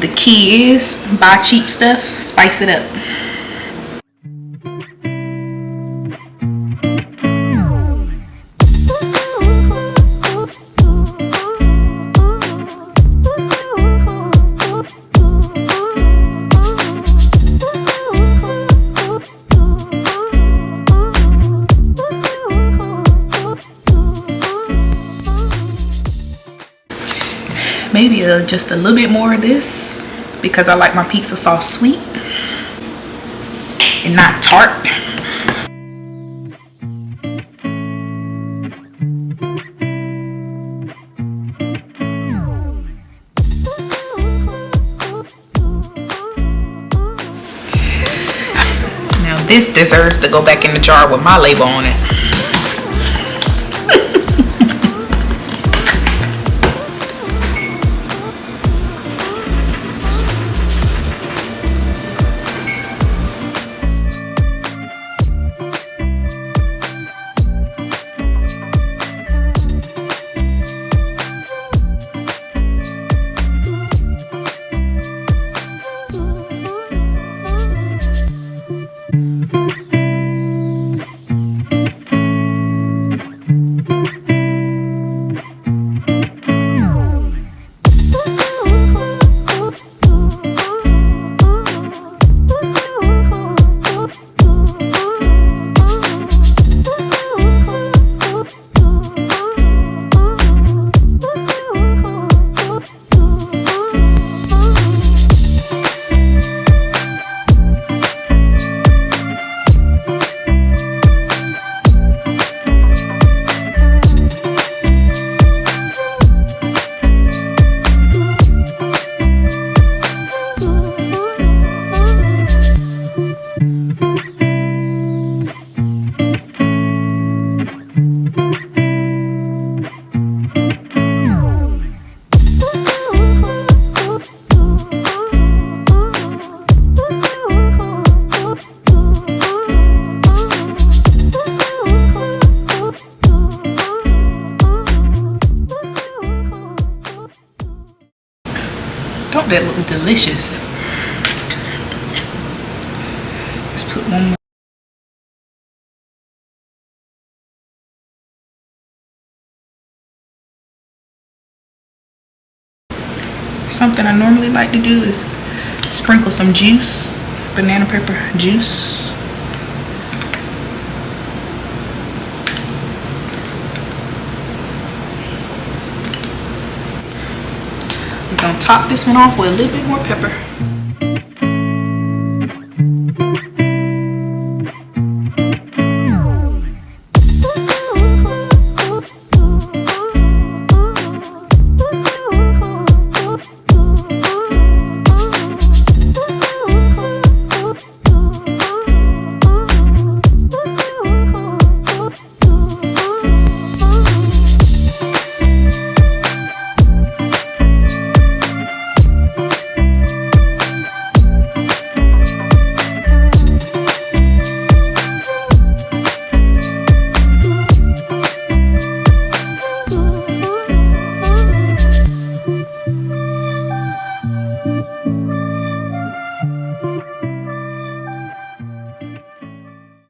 The key is buy cheap stuff, spice it up. Maybe just a little bit more of this because I like my pizza sauce sweet and not tart. Now this deserves to go back in the jar with my label on it. Don't that look delicious? Let's put one more. Something I normally like to do is sprinkle some juice, banana pepper juice. We're gonna top this one off with a little bit more pepper.